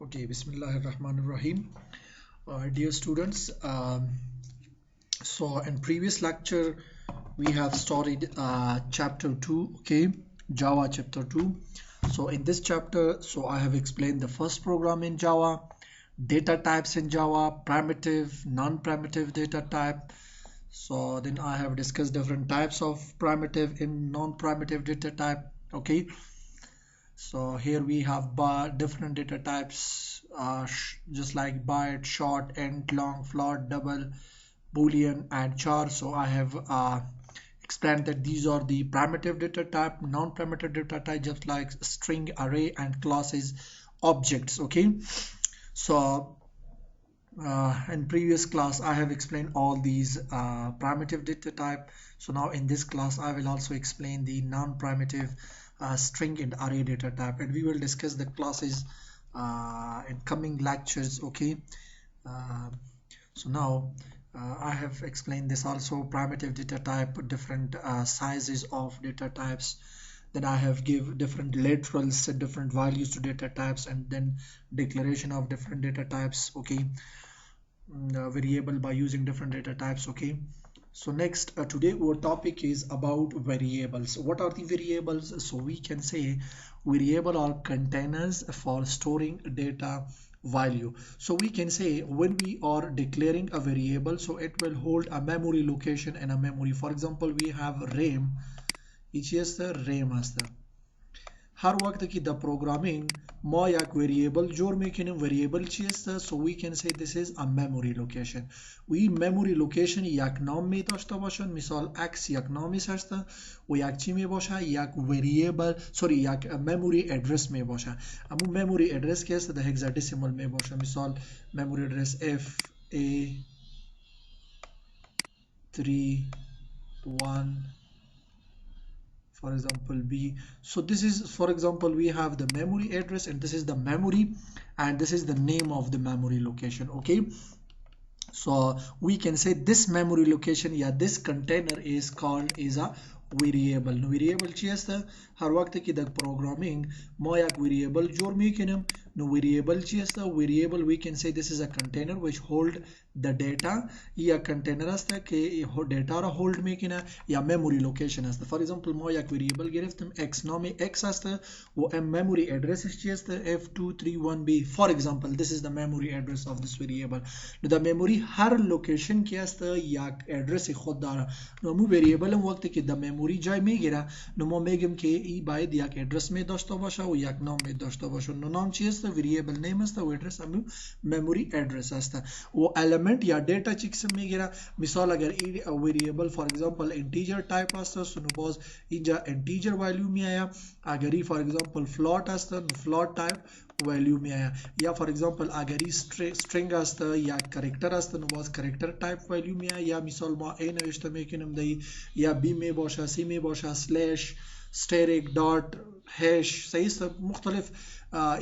Okay, Bismillahirrahmanirrahim. Dear students, so in previous lecture we have started chapter 2, okay, Java chapter 2. So in this chapter, so I have explained the first program in Java, data types in Java, primitive, non-primitive data type. So then I have discussed different types of primitive in non-primitive data type, okay. So here we have different data types, just like byte, short, int, long, float, double, boolean, and char. So I have explained that these are the primitive data type, non-primitive data type, just like string, array, and classes, objects. Okay. So in previous class I have explained all these primitive data type. So now in this class I will also explain the non-primitive string and array data type, and we will discuss the classes in coming lectures. Okay. uh, so now I have explained this also, primitive data type, different sizes of data types. Then I have give different literals, set different values to data types, and then declaration of different data types. Okay. Variable by using different data types. Okay. So next, today our topic is about variables. What are the variables? So we can say variable are containers for storing data value. So we can say when we are declaring a variable, so it will hold a memory location and a memory. For example, we have RAM. इची असतं RAM असतं. हर वक्त की the programming ما یک variable جور میکنیم. variable چی است؟ so we can say this is a memory location. وی memory location یک نام می داشته باشن، مثال x یک نامیش هست و یک چی می باشه؟ یک variable یک memory address می باشه. امون memory address که است ده hexadecimal می باشه، مثال memory address fa331, for example b. So this is, for example, we have the memory address, and this is the memory, and this is the name of the memory location. Okay. So we can say this memory location, yeah, this container is called is a variable. No variable چی است؟ هر وقت که در programming ما یک variable جور میکنیم، no variable چی است؟ variable we can say this is a container which hold the data. یا container است که data را hold میکنه، یا memory location است. for example ما یک variable گرفتیم x، نام x است و memory address چی است؟ f231b. for example this is the memory address of this variable. the memory هر لوکیشن که است یک ادرس خود داره. نو مو وریبل وقتی که در مموری جای میگیره، نو ما میگیم که این باید یک ادرس می داشته باشه و یک نام می داشته باشه. نو نام چی است؟ وریبل نیم است و ادرس هم مموری ادرس است. و element یا دیتا چی قسم میگیره؟ مثال اگر این وریبل فور ایگزامپل انتیجر تایپ است، سو نو باز اینجا انتیجر ولیو می آیا. اگر این فور ایگزامپل فلوت است، نو فلوت تایپ value में आया. या for example अगर string असतं या character असतं no बाज character type value में आया. या मिसाल मा ए नविष्ट में कि नम दई या बी में बोशा, सी में बोशा, स्लैश, स्टेरिक, डॉट, हैश. सही सब मुख्तलिफ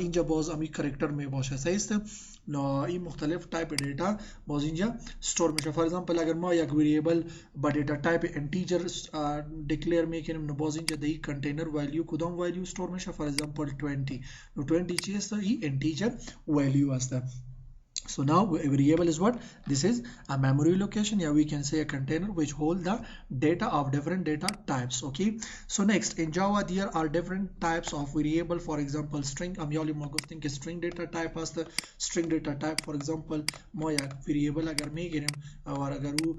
इंजा बाज अमी करेक्टर में बोशा. सही सब नो ये मुख्तलिफ टाइप डेटा बाज इंजा स्टोर में. फॉर एग्जांपल अगर मा एक वेरिएबल ब डेटा टाइप इंटीजर डिक्लेयर में कि नो बाज इंजा दई कंटेनर वैल्यू कुदम वैल्यू स्टोर में. फॉर एग्जांपल 20 नो 20 ची असतं ही इंटीजर वैल्यू असतं. So now a variable is what? This is a memory location. Yeah, we can say a container which hold the data of different data types. Okay. So next in Java there are different types of variable. For example, string. I'm yali think string data type as the string data type. For example, moya variable agar me girim or agar wo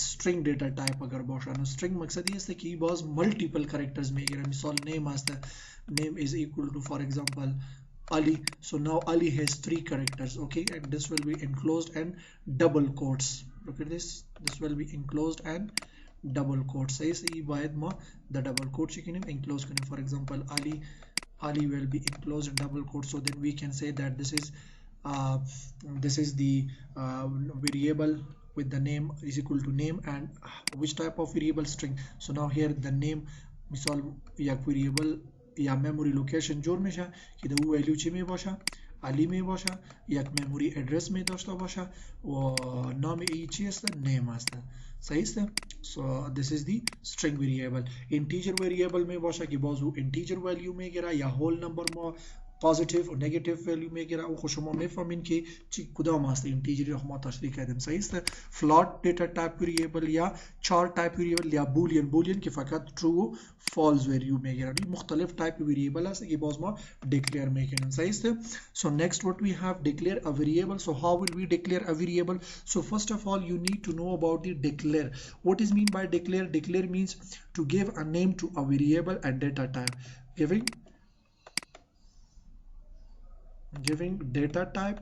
string data type agar bosha. No string maksad ye is कि was multiple characters me girim. Misal name as the name is equal to, for example, Ali. So now Ali has 3 characters. Okay, and this will be enclosed and double quotes. Look at this. This will be enclosed and double quotes. Says the double quotes you can enclose. For example, Ali will be enclosed in double quotes. So then we can say that this is the variable with the name is equal to name, and which type of variable? String. So now here the name misal yak variable या memory location जोर میشه که د او ویلیو چی می باشه؟ علی می باشه. یک مموری ادرس می داشته باشه و نام ای چی است؟ نیم است. صحیح است. So this is the string variable. integer variable می باشه که باز او integer value میگیره یا whole number ما positive و negative value میگیره و خود شما میفهمین که چی کدام هست اینتیجری رو ما تشریح کردیم صحیح است float data type variable یا char type variable یا boolean که فقط true و false value میگیره این مختلف type variable هست که باز ما declare میکنیم صحیح است so next what we have declare a variable so how will we declare a variable so first of all you need to know about the declare what is mean by declare means to give a name to a variable and data type giving data type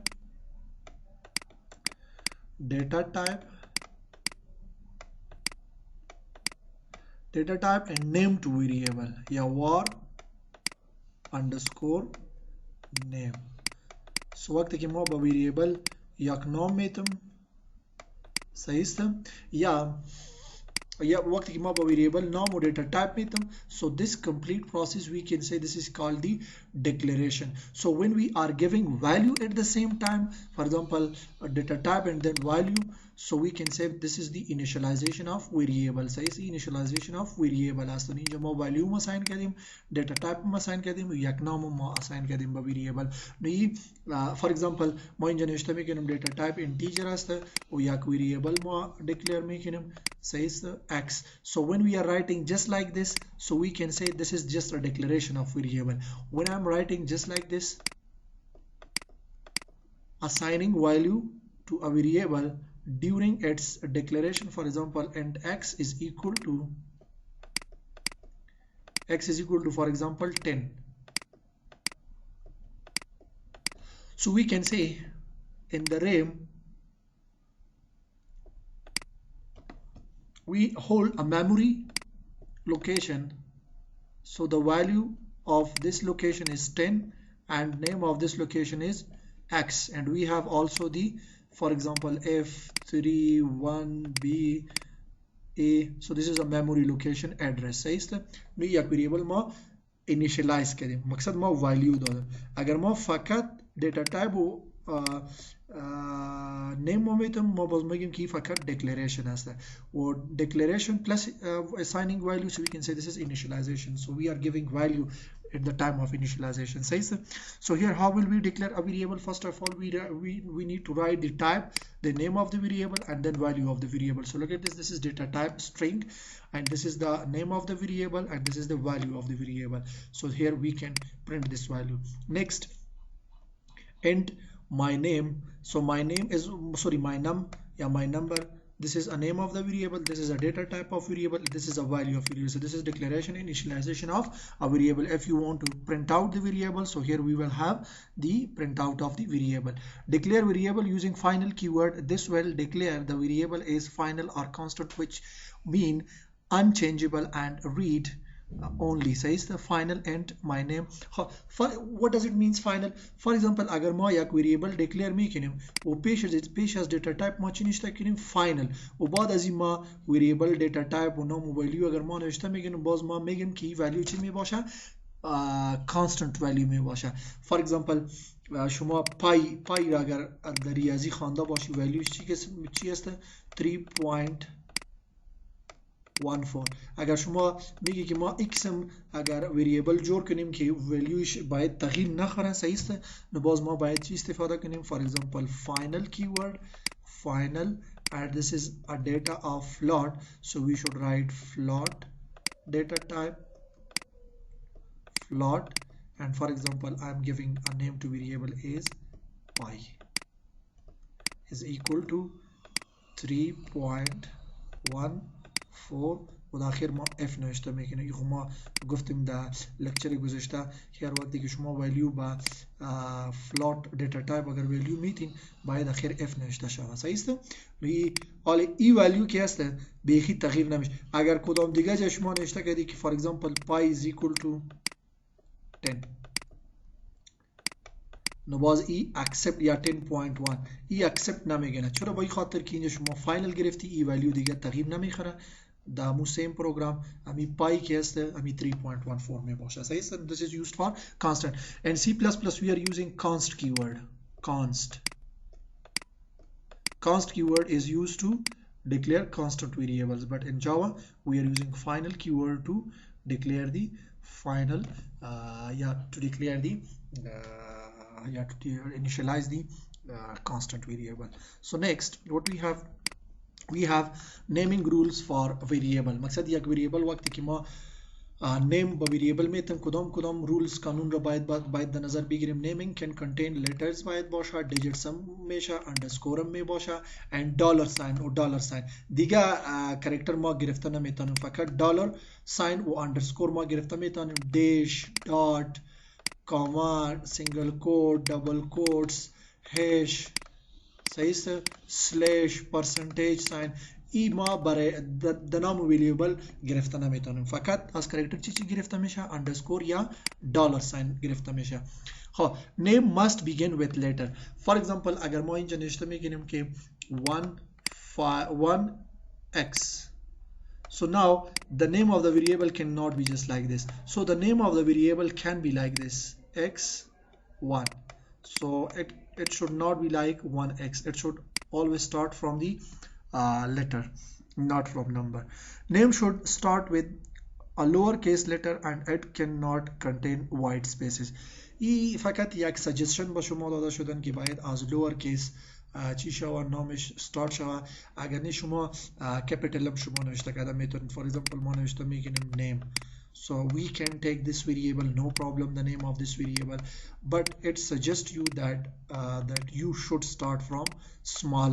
and name to variable या var underscore name so وقت कि ما variable یک نام میتم صحیح است या وقت कि ما variable name or data type میتم so this complete process we can say this is called the declaration so when we are giving value at the same time for example a data type and then value so we can say this is the initialization of variable صحیح است initialization of variable است اینجا ما value ما assign کردیم data type ما assign کردیم یک نام ما assign کردیم به variable نو for example ما اینجا نوشته میکنیم data type integer است و یک variable ما declare میکنیم says x so when we are writing just like this so we can say this is just a declaration of variable when I'm writing just like this assigning value to a variable during its declaration for example and x is equal to for example 10 so we can say in the RAM we hold a memory location so the value of this location is 10 and name of this location is x and we have also the for example f31b a so this is a memory location address صحیح است نو یک variable ما initialize کردیم مقصد ما value دادیم اگر ما فقط data type و name ما میتونم ما باز میگیم که فقط declaration هست و declaration plus assigning value so we can say this is initialization so we are giving value at the time of initialization so here how will we declare a variable first of all we need to write the type the name of the variable and then value of the variable so look at this is data type string and this is the name of the variable and this is the value of the variable so here we can print this value next int my name so my name is my number this is a name of the variable this is a data type of variable this is a value of variable so this is declaration initialization of a variable if you want to print out the variable so here we will have the printout of the variable declare variable using final keyword this will declare the variable is final or constant which mean unchangeable and read only says the final int my name what does it means final for example اگر ما یک variable declare میکنیم و پیش از data type ما چی نوشته کنیم final و بعد از این ما variable data type و نام و value اگر ما نوشته میکنیم باز ما میگیم که value چی میباشه constant value میباشه for example شما پای را اگر در ریاضی خوانده باشی value چی است 3.14 اگر شما میگی که ما x اگر وریبل جور کنیم که ولیوش باید تغییر نخوره صحیح است نو باز ما باید چی استفاده کنیم for example final keyword final and this is a data of float so we should write float data type float and for example I'm giving a name to variable is pi is equal to 3.14 و داخل ما f نوشته میکنه این ما گفتیم در لکچر گذشته هر وقتی که شما ولیو با فلوت دیتا تایپ اگر ولیو میتین باید اخر f نوشته شود صحیح است حالا این ولیو که هست بیخی تغییر نمیشه اگر کدام دیگه جا شما نوشته کردی که for example pi is equal to 10 نو باز ای accept یا 10.1 ای accept نمیگنه چرا با این خاطر که اینجا شما فاینل گرفتی ای ولیو دیگه تغییر نمیخوره در همون سیم پروگرام امی پای که هست امی 3.14 می باشه صحیح است this is used for constant and C++ we are using const keyword const keyword is used to declare constant variables but in Java we are using final keyword to declare the final to declare the you have to initialize the constant variable. So next what we have naming rules for variable. मकसद ये variable वक्त कि ما name variable में तम कदम rules कानून र बायद the नजर बिगिरम. naming can contain letters बायद बोशा, digits हमेशा, underscore में बोशा, and dollar sign or dollar sign दिगा character ما गिरफ्ता न में तनु फकत dollar sign वो underscore ما गिरफ्ता में तनु dash, dot, comma, single quote, double quotes, hash, सही से slash, percentage sign ای ما برای د نام ویریبل گرفتن نمیتونیم. فقط از کرکتر چی گرفته میشه؟ اندرسکور یا دلار ساین گرفته میشه. خب name must begin with letter. for example اگر ما اینجا نوشته میگیم که 1x, so now the name of the variable cannot be just like this. So the name of the variable can be like this, x1. So it should not be like 1x. It should always start from the letter, not from number. Name should start with a lowercase letter and it cannot contain white spaces. ای فقط یک سجستشن با شما داده شدن که باید از lowercase چی شوه نامش start شوه. اگر نه شما capital هم شما نوشته کردن میتونید. for example ما نوشته میگیم name, so we can take this variable, no problem, the name of this variable, but it suggests you that you should start from small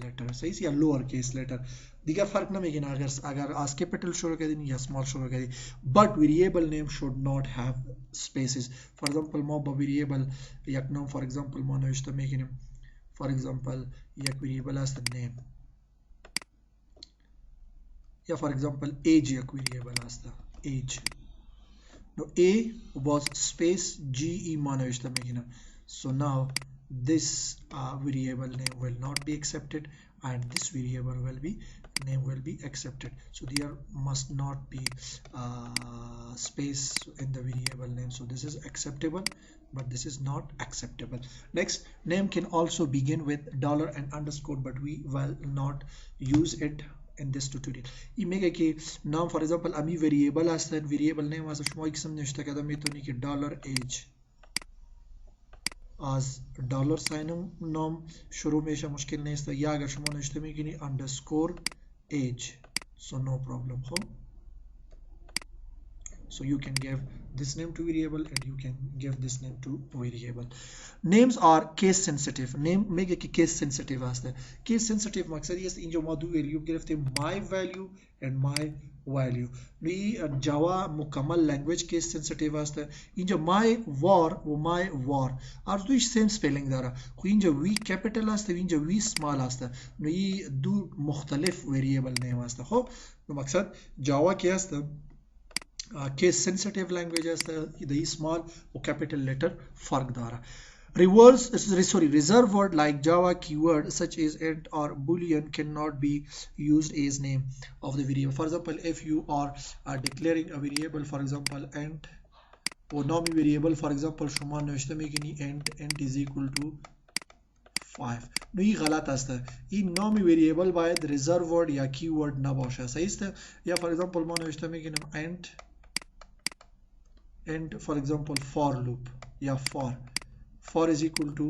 letter, सही से या lower case letter. दिगा फर्क ना Meakin अगर as capital शुरू कर दें या small शुरू कर दें, but variable name should not have spaces. for example ما variable یک नाम for example ما नوشته میگیم for example یک variable است name या for example age یک variable است age. Now a was space ge ما نوشته میگیم. So now this variable name will not be accepted and this variable name will be accepted. So there must not be space in the variable name. So this is acceptable, but this is not acceptable. Next, name can also begin with dollar and underscore, but we will not use it in this tutorial. این میگه که نام for example امی variable هستن. variable name واسه شما یک اسم نوشته کردم میتونی که dollar age از dollar sign نام شروع میشه، مشکل نیست. یا اگر شما نوشته میکنی underscore age, so no problem. خب so you can give this name to variable and you can give this name to variable. Names are case sensitive. name میگه که case sensitive هسته. case sensitive مقصدی است اینجا ما دو ویلیو گرفتیم my value and my value. نوی جاوا مکمل language case sensitive هسته. اینجا my var و my var از دویش سیم spelling داره. خو اینجا v capital هسته و اینجا v small هسته. نوی دو مختلف variable name هسته. خب مقصد جاوا که هسته case sensitive language is the small or capital letter fark dara. Reserve word like Java keyword such as int or boolean cannot be used as name of the variable. For example, if you are declaring a variable, for example int or nomi variable, for example shuma नोशते मेकिनी int is equal to 5. No ये गलत असतं. ये nomi variable बायद reserve word या keyword ना बाशा. सही है? या for example मा नोशते मेकिनी int for example for loop या for is equal to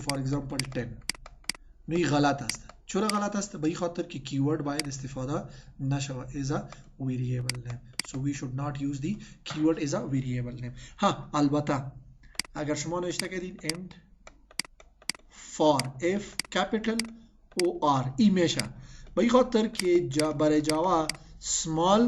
for example 10. No ये गलत असतं. चोरा गलत असतं बही खातर की keyword बायद इस्तेफादा नशवा is a variable name. So we should not use the keyword as a variable name. हाँ अलबत्ता अगर شما نوشته کردین int for f capital or ای میشه بایی خاطر که برای جاوا small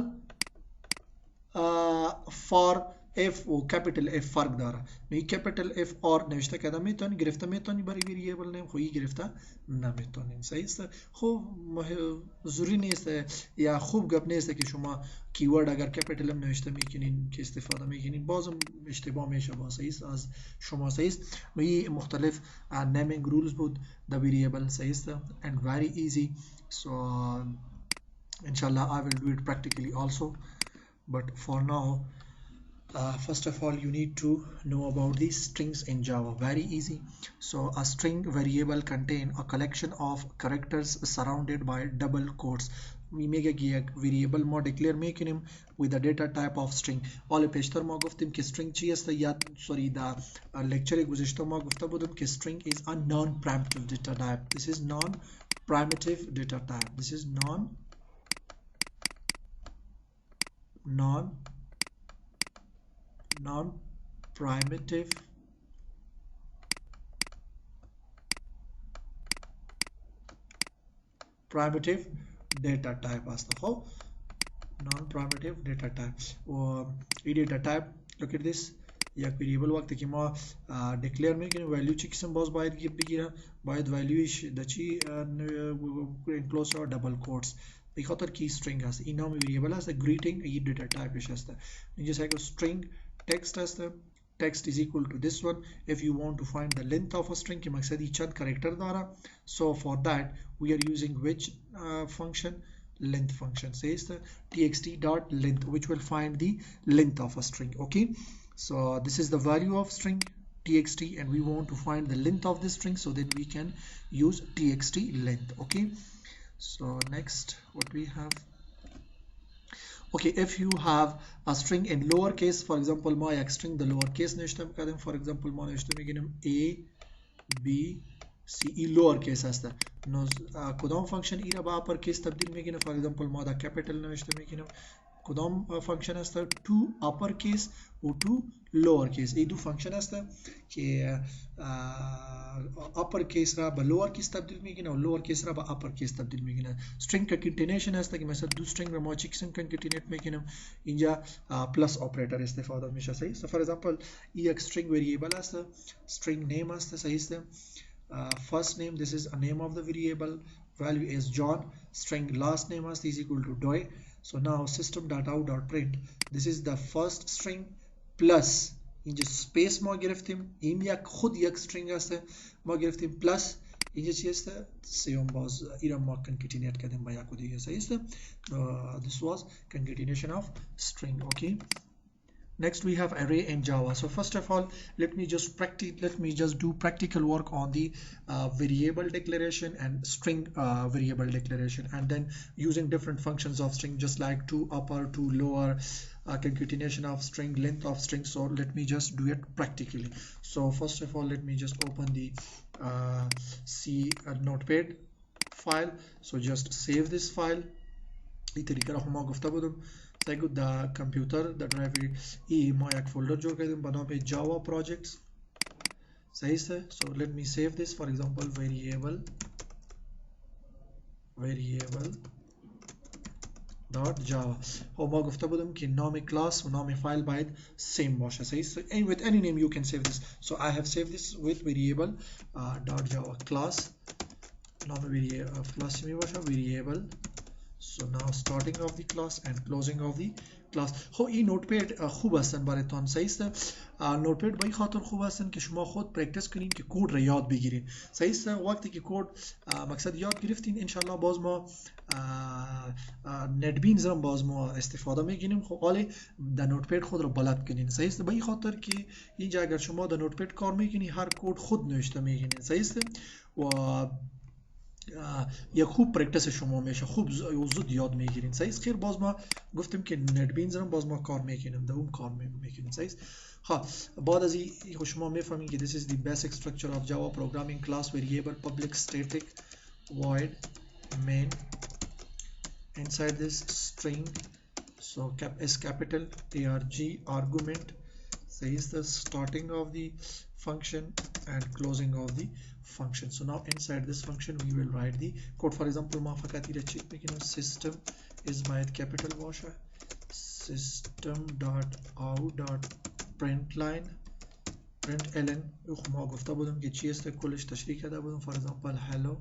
for f و capital F فرق داره. نوی capital F or نوشته کردن میتونی گرفته میتونی برای variable name خویی گرفته نمیتونین. صحیح است؟ خوب ضروری نیست یا خوب گپ نیست که شما keyword اگر capital هم نوشته میکنین که استفاده میکنین بازم اشتباه میشه با صحیح است از شما. صحیح است؟ نوی مختلف naming rules بود the variable. صحیح است؟ and very easy. So inshallah I will do it practically also, but for now first of all you need to know about these strings in Java. Very easy. So a string variable contain a collection of characters surrounded by double quotes. we make a variable ما declare میکنیم with the data type of string. حالا پیشتر ما گفتیم که string چی است؟ یا sorry در lecture گذشته ما گفته بودم که string is a non-primitive data type. This is non-primitive data type. This is non-primitive data type است. خب non-primitive data type و این data type look at this یک variable وقتی که ما declare میکنیم value چی قسم باز باید بگیره باید valueش د چی enclose شود double quotes به خاطر کی string هست این نام variable هست greeting این data type هست اینجا سعی string text هست text is equal to this one if you want to find the length of a string که مقصد این چند character داره so for that we are using which function length function says the txt dot length which will find the length of a string. Okay, so this is the value of string txt and we want to find the length of this string, so then we can use txt length. Okay, so next what we have, okay, if you have a string in lowercase, for example my string the lowercase نوشته می‌کردیم for example ما نوشته می‌گیم a b c e lowercase هسته نو کدام فانکشن ای را به اپر کیس تبدیل میکنه for example ما دا کپیتال نوشته میکنیم کدام فانکشن هسته تو اپر کیس و تو لور کیس ای دو فانکشن هسته که اپر کیس را به لور کیس تبدیل میکنه و لور کیس را به اپر کیس تبدیل میکنه string concatenation هسته که مثلا دو string را ما چی قسم concatenate میکنیم اینجا پلس اپراتور استفاده میشه صحیح so for example ای یک string variable هسته string name هسته صحیح است first name this is a name of the variable value is John string last name is equal to Doi so now system.out.print this is the first string plus اینجا space ما گرفتیم این یک خود یک string هسته ما گرفتیم plus اینجا چی هسته سیوم باز ایران ما concatenate کردیم با یک و دیگه صحیح است this was concatenation of string. Okay, next we have array in Java. So first of all let me just do practical work on the variable declaration and string variable declaration and then using different functions of string just like to upper to lower concatenation of string length of string. So let me just do it practically. So first of all let me just open the C notepad file. So just save this file. طریقه را ما گفته بودم سعی در کامپیوتر در درایو ای ما یک فولدر جور کردیم به نام Java projects صحیح است so let me save this for example variable dot java و ما گفته بودم که نام کلاس و نام فایل باید سیم باشه صحیح است and with any name you can save this so I have saved this with variable dot java class نام class می باشه variable. So now starting of the class and closing of the class. خب این نوتپد خوب هستن براتون صحیح است نوتپد به این خاطر خوب هستن که شما خود پرکتیس کنین که کد را یاد بگیرین صحیح است وقتی که کد مقصد یاد گرفتین ان الله باز ما نت بینز را باز ما استفاده میگیریم خب حالا در نوتپد خود را بلد کنین صحیح است به این خاطر که اینجا اگر شما در نوتپد کار میکنین هر کد خود نوشته میگیرین صحیح است و یک خوب پرکتیس شما میشه خوب زود یاد میگیرین صحیح است خیر باز ما گفتیم که نت بینز رو باز ما کار میکنیم دوم کار میکنیم صحیح است ها بعد از این شما میفهمین که this is the basic structure of Java programming class variable public static void main inside this string so is capital arg argument صحیح است starting of the function and closing of the function. So now inside this function we will write the code. For example ما فقط ایره چک میکنیم system is باید capital باشه system dot out dot println ما گفته بودم که چی است کلش تشریح کرده بودم for example hello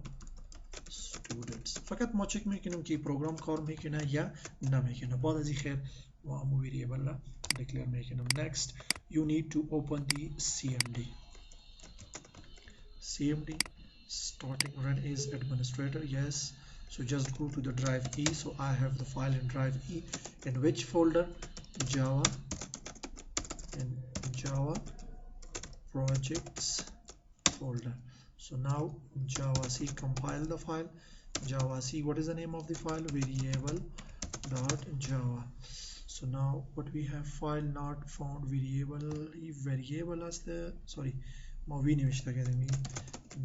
students فقط ما چک میکنیم که پروگرام کار میکنه یا نمیکنه بعد از این خیر ما امو ویریبل را declare میکنیم. Next you need to open the CMD starting run is administrator yes so just go to the drive E so I have the file in drive E in which folder Java projects folder so now Java C compile the file Java C. What is the name of the file? Variable dot Java. So now what we have, file not found variable. If variable as the sorry movie academy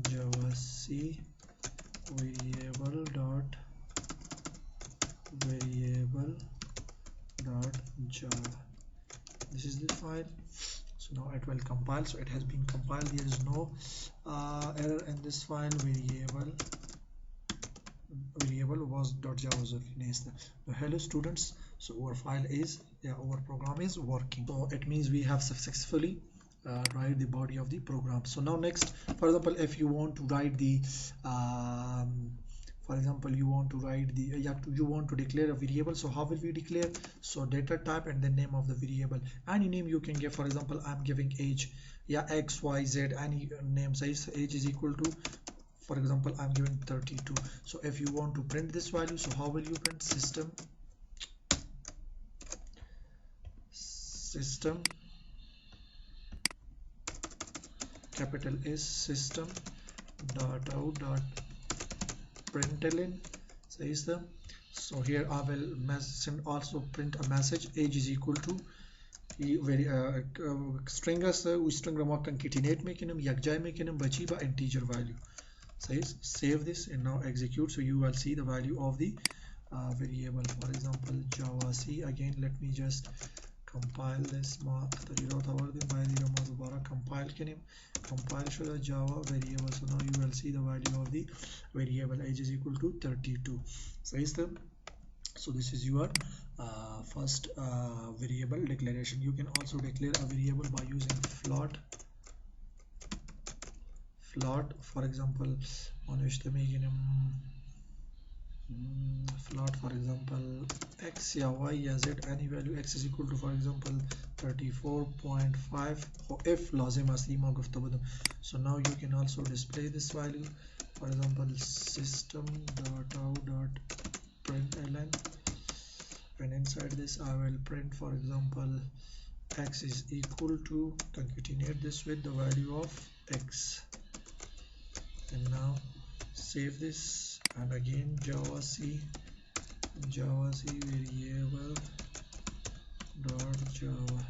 Java C variable dot Java. This is the file. So now it will compile. So it has been compiled. There is no error in this file. Variable was .java. So hello students. So our file is, our program is working. So it means we have successfully write the body of the program. So now next, for example, if you want to write the for example, you want to write the you want to declare a variable. So how will we declare? So data type and the name of the variable. Any name you can give. For example, I'm giving age, x, y, z, any name size. Age is equal to, for example, I'm giving 32. So if you want to print this value, so how will you print? System capital S system dot out dot println. So here I will also print a message. Age is equal to string string concatenate bachi ba integer value. Save this and now execute. So you will see the value of the variable. For example, Java C. Again, let me just compile this. Compile show the Java variable. So now you will see the value of the variable. Age is equal to 32. So this is your first variable declaration. You can also declare a variable by using float. For example, float, for example, x या y या z, any value x is equal to, for example, 34.5 if لازم أصلي ما قفت بدم. So now you can also display this value. For example, system.out.println, and inside this I will print, for example, x is equal to, concatenate this with the value of x, and now save this. And again, Java C variable dot Java,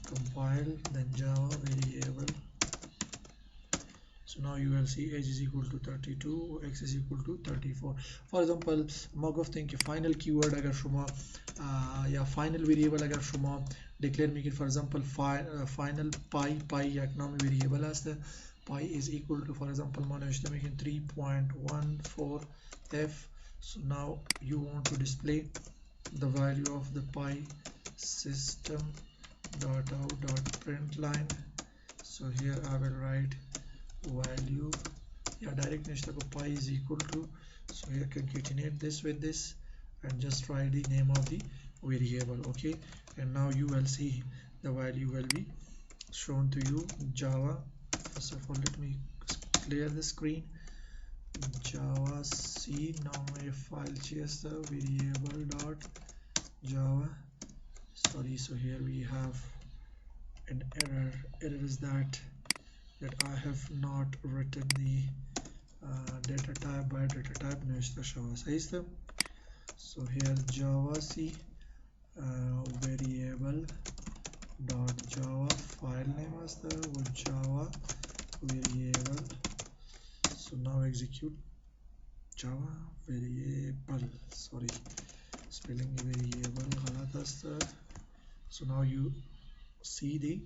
compile, then Java variable. So now you will see age is equal to 32, x is equal to 34. For example, Magov think final keyword agar shuma final variable agar shuma declare make it, for example, final pi yaknam variable as the pi is equal to, for example, 3.14 f. So now you want to display the value of the pi, system.out.println. So here I will write value, direct pi is equal to. So here concatenate this with this and just write the name of the variable. Okay, and now you will see the value will be shown to you. Java, first of all, let me clear the screen. Java C, now my file chs the variable dot Java. Sorry, so here we have an error. Error is that I have not written the data type by data type. So here Java C variable dot Java, file name as the Java variable. So now execute Java variable. Sorry, spelling variable galat as. So now you see the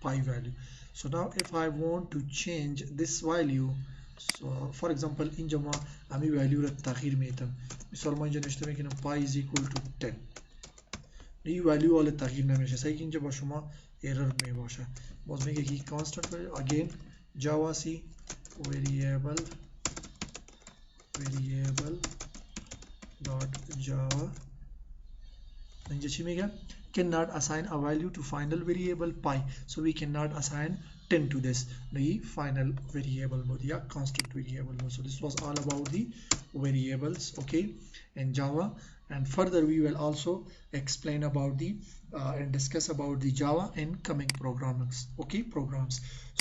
pi value. So now if I want to change this value, so for example in jama ami value التغيير ميتم مثال ما اینجا نشته میکنم pi is equal to 10. این value وال تغییر نمیشه. سعی اینجا با شما error می باشه. باز میگه که constant value. Again Java C variable dot Java. اینجا چی میگه؟ Cannot assign a value to final variable pi, so we cannot assign 10 to this, the final variable mode, constant variable mode. So this was all about the variables, okay, in Java, and further we will also explain about the and discuss about the Java in coming programs.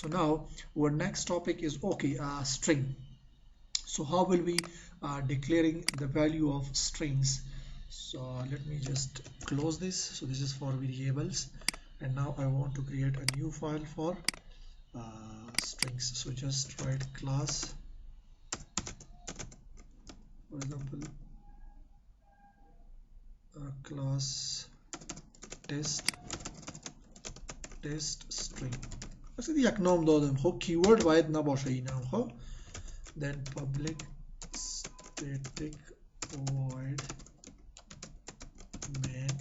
So now our next topic is string. So how will we declaring the value of strings? So let me just close this. So this is for variables, and now I want to create a new file for strings. So just write class, for example, class test string. بس دي یک نام دادم خب keyword باید نباشه این هم خب. Then public static void main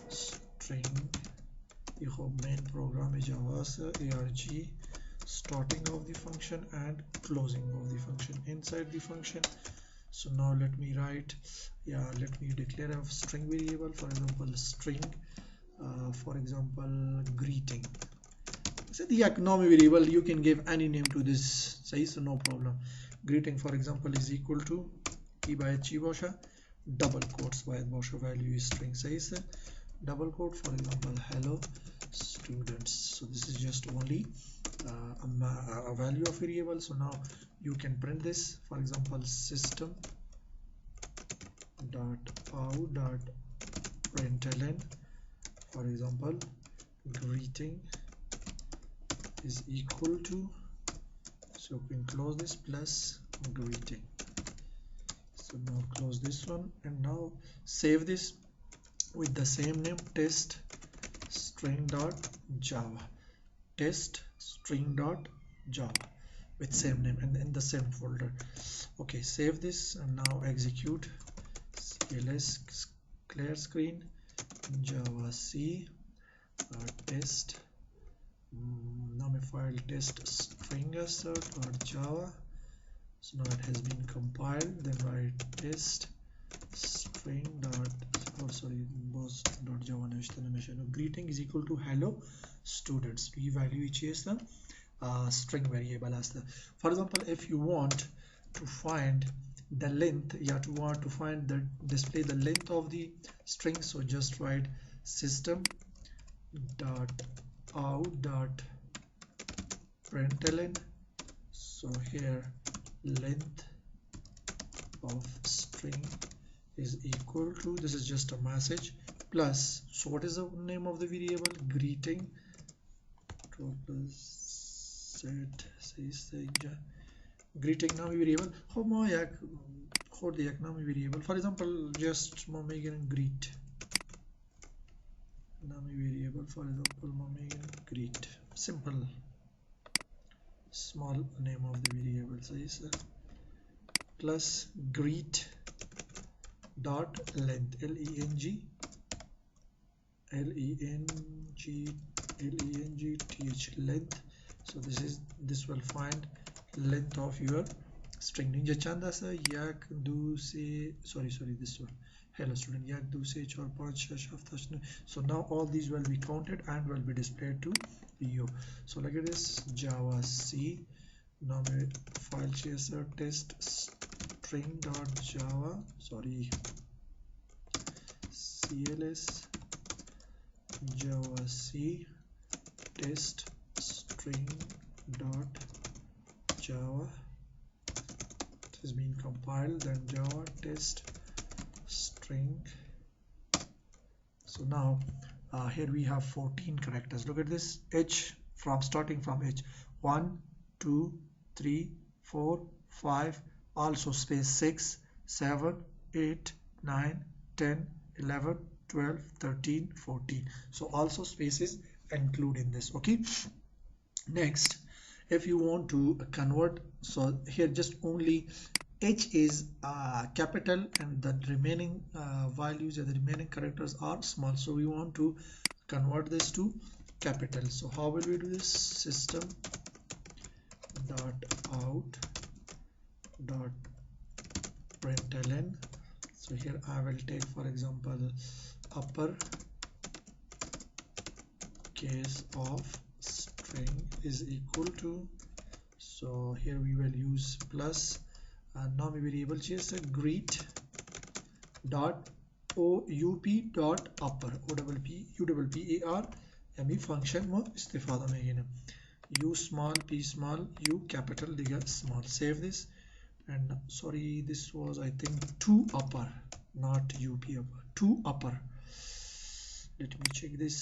string. یہ خب main program جاوا arg starting of the function and closing of the function inside the function. So now let me write, let me declare a string variable, for example string, for example greeting. So the economy variable, you can give any name to this, so no problem. Greeting for example is equal to e by chi bosha double quotes by bosha value is string, double quote, for example hello students. So this is just only a value of variable. So now you can print this, for example system dot out dot println, for example greeting is equal to, so you can close this plus greeting. So now close this one and now save this with the same name, test string dot java, test string dot java with same name and in the same folder. Okay, save this and now execute cls clear screen java c test file test string assert or java. So now it has been compiled. Then write test string dot java greeting is equal to hello students. We value each is the string variable as the, for example if you want to find the length, you want to find the display the length of the string, so just write system dot out dot println. So here length of string is equal to, this is just a message, plus, so what is the name of the variable? Greeting set greeting name variable. How ma yak khod yak name variable, for example just ma making greet name variable, for example ma making greet, simple small name of the variable size plus greet dot length length length. So this will find length of your string. Ninja chanda sa yak do se sorry this one hello student yak do se 4 5 6 7 8 9. So now all these will be counted and will be displayed to you. So look at this java c now my file chaser test string dot java cls java c test string dot java. It has been compiled. Then java test string. So now here we have 14 characters. Look at this h from starting from h 1 2 3 4 5, also space 6 7 8 9 10 11 12 13 14. So also spaces include in this. Okay, next if you want to convert, so here just only h is capital and the remaining values and the remaining characters are small, so we want to convert this to capital. So how will we do this? System dot out dot println. So here I will take, for example, upper case of string is equal to, so here we will use plus now we variable chase greet dot oup dot upper ouppar me function mo istifada में u small p small u capital diga small. Save this and sorry, this was I think 2 upper, not up upper, 2 upper. Let me check this.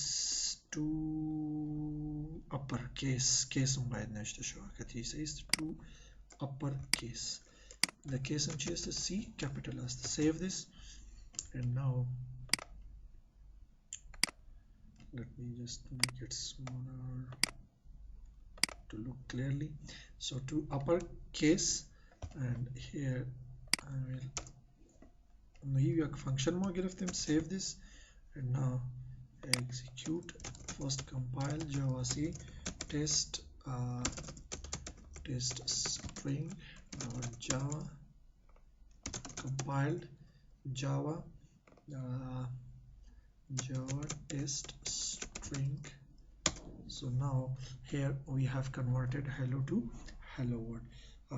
2 uppercase case مقاعد نشته شو كتي says 2 uppercase. The case and chase C capital as to save this, and now let me just make it smaller to look clearly. So 2 uppercase, and here I will give function more them, save this, and now execute. First compile java c test test string java compiled java java test string. So now here we have converted hello to hello world.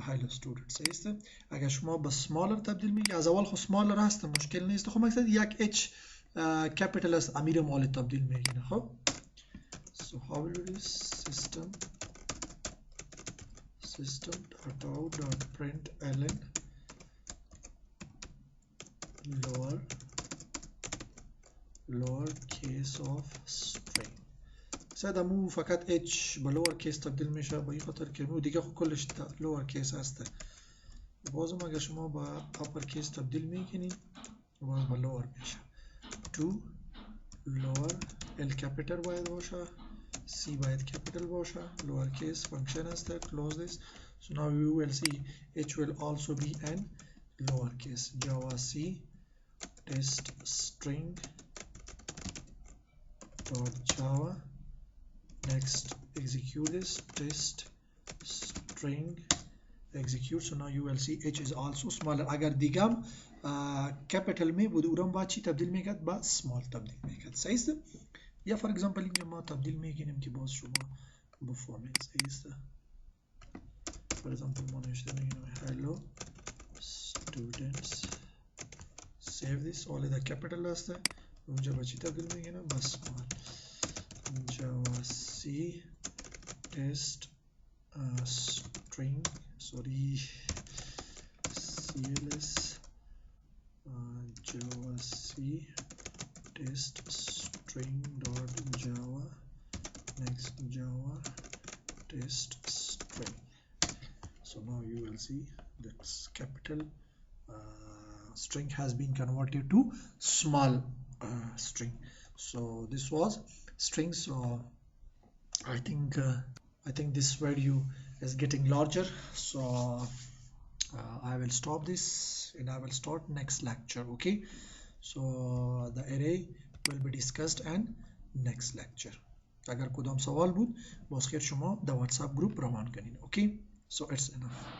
hello student says them. اگر شما با smaller تبدیل میگی از اول خو smaller هست مشکل نیست. خب مقصد یک h capital است امیر مال تبدیل میگیره. خب so how will it is system.out.println lower case of string. ساده مو فقط h با lower case تبدیل میشه با این خاطر که مو دیگه خب کلش lower case هسته. بازم اگر شما با upper case تبدیل میکنی باز با lower میشه. to lower L capital باید باشه، C باید capital باشه، lower case function هسته. Close this. So now you will see h will also be an lower case. Java C test string dot Java. Next execute this test string execute. So now you will see h is also smaller. اگر دیگم capital می بود اونم با چی تبدیل میکرد؟ با small تبدیل میکرد. صحیح است؟ یا فور اگزامپل اینجا ما تبدیل میکنیم که باز شما با فورمت. صحیح است؟ فور اگزامپل ما نوشته میگیم hello students. save this. all the capital هست. اونجا با چی تبدیل میکنم؟ با small. Java C test string sorry CLS Java C test string dot Java. Next Java test string. So now you will see that capital string has been converted to small string. So this was string. So I think this value is getting larger, so I will stop this and I will start next lecture. Okay, so the array will be discussed and next lecture. اگر کدام سوال بود باز خیر شما در واتساپ گروپ روان کنین. Okay, so it's enough.